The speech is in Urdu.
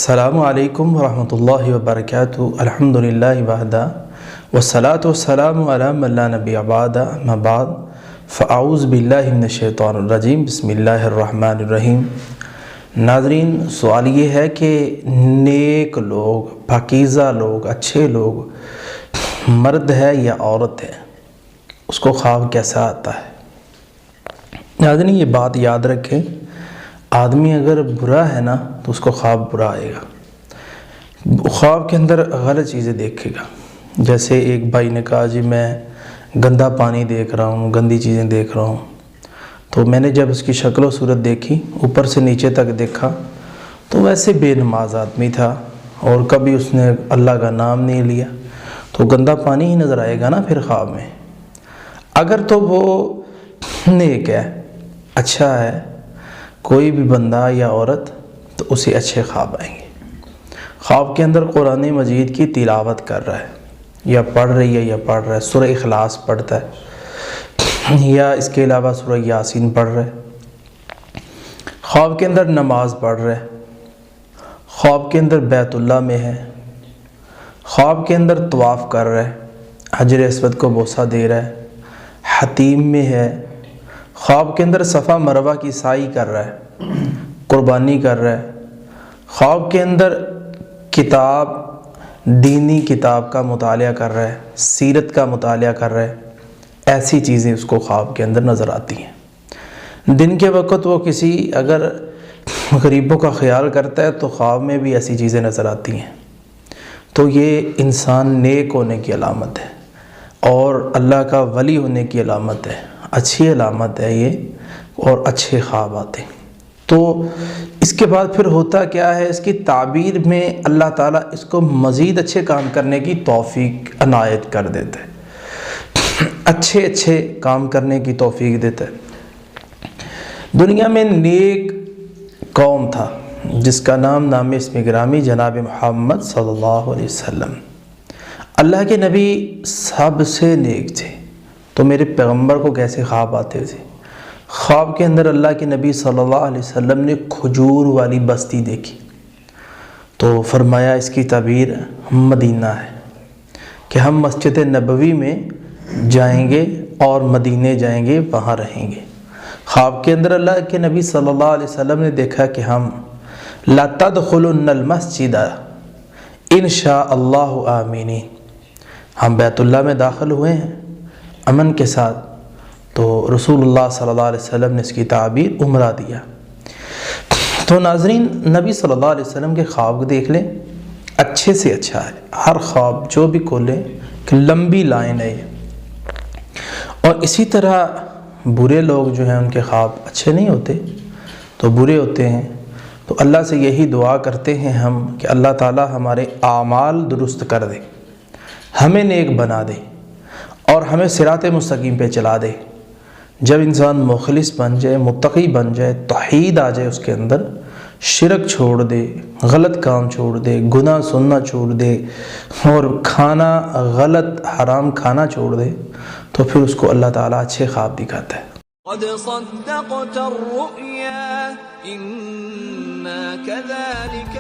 السلام علیکم ورحمۃ اللہ وبرکاتہ الحمدللہ وحدہ والصلاۃ والسلام علی من لا نبی بعدہ اما بعد فاعوذ باللہ من الشیطان الرجیم بسم اللہ الرحمن الرحیم۔ ناظرین، سوال یہ ہے کہ نیک لوگ، پاکیزہ لوگ، اچھے لوگ مرد ہے یا عورت ہے، اس کو خواب کیسا آتا ہے؟ ناظرین، یہ بات یاد رکھیں، آدمی اگر برا ہے نا تو اس کو خواب برا آئے گا، خواب کے اندر غلط چیزیں دیکھے گا۔ جیسے ایک بھائی نے کہا جی میں گندا پانی دیکھ رہا ہوں، گندی چیزیں دیکھ رہا ہوں، تو میں نے جب اس کی شکل و صورت دیکھی، اوپر سے نیچے تک دیکھا، تو ویسے بے نماز آدمی تھا اور کبھی اس نے اللہ کا نام نہیں لیا، تو گندا پانی ہی نظر آئے گا نا پھر خواب میں۔ اگر تو وہ نیک ہے، اچھا ہے، کوئی بھی بندہ یا عورت، تو اسے اچھے خواب آئیں گے۔ خواب کے اندر قرآن مجید کی تلاوت کر رہا ہے، یا پڑھ رہی ہے یا پڑھ رہا ہے، سورہ اخلاص پڑھتا ہے، یا اس کے علاوہ سورہ یاسین پڑھ رہا ہے، خواب کے اندر نماز پڑھ رہا ہے، خواب کے اندر بیت اللہ میں ہے، خواب کے اندر طواف کر رہا ہے، حجر اسود کو بوسہ دے رہا ہے، حتیم میں ہے، خواب کے اندر صفا مروہ کی سعی کر رہا ہے، قربانی کر رہا ہے، خواب کے اندر کتاب، دینی کتاب کا مطالعہ کر رہا ہے، سیرت کا مطالعہ کر رہا ہے، ایسی چیزیں اس کو خواب کے اندر نظر آتی ہیں۔ دن کے وقت وہ کسی اگر غریبوں کا خیال کرتا ہے تو خواب میں بھی ایسی چیزیں نظر آتی ہیں، تو یہ انسان نیک ہونے کی علامت ہے اور اللہ کا ولی ہونے کی علامت ہے، اچھی علامت ہے یہ، اور اچھے خواب آتے ہیں۔ تو اس کے بعد پھر ہوتا کیا ہے، اس کی تعبیر میں اللہ تعالیٰ اس کو مزید اچھے کام کرنے کی توفیق عنایت کر دیتا ہے، اچھے کام کرنے کی توفیق دیتا ہے۔ دنیا میں نیک قوم تھا جس کا نام اسم گرامی جناب محمد صلی اللہ علیہ وسلم، اللہ کے نبی سب سے نیک تھے، تو میرے پیغمبر کو کیسے خواب آتے تھے؟ خواب کے اندر اللہ کے نبی صلی اللہ علیہ وسلم نے کھجور والی بستی دیکھی، تو فرمایا اس کی تعبیر مدینہ ہے، کہ ہم مسجد نبوی میں جائیں گے اور مدینے جائیں گے، وہاں رہیں گے۔ خواب کے اندر اللہ کے نبی صلی اللہ علیہ وسلم نے دیکھا کہ ہم لا تدخلن المسجد ان شاء اللہ آمینین، ہم بیت اللہ میں داخل ہوئے ہیں امن کے ساتھ، تو رسول اللہ صلی اللہ علیہ وسلم نے اس کی تعبیر عمرہ دیا۔ تو ناظرین، نبی صلی اللہ علیہ وسلم کے خواب کو دیکھ لیں، اچھے سے اچھا ہے، ہر خواب جو بھی کھولیں کہ لمبی لائن ہے یہ۔ اور اسی طرح برے لوگ جو ہیں ان کے خواب اچھے نہیں ہوتے، تو برے ہوتے ہیں، تو اللہ سے یہی دعا کرتے ہیں ہم کہ اللہ تعالی ہمارے اعمال درست کر دے، ہمیں نیک بنا دے اور ہمیں صراط مستقیم پہ چلا دے۔ جب انسان مخلص بن جائے، متقی بن جائے، توحید آ جائے اس کے اندر، شرک چھوڑ دے، غلط کام چھوڑ دے، گناہ سننا چھوڑ دے، اور کھانا غلط حرام کھانا چھوڑ دے، تو پھر اس کو اللہ تعالیٰ اچھے خواب دکھاتا ہے۔ قد صدقت الرؤيا إنا كذلك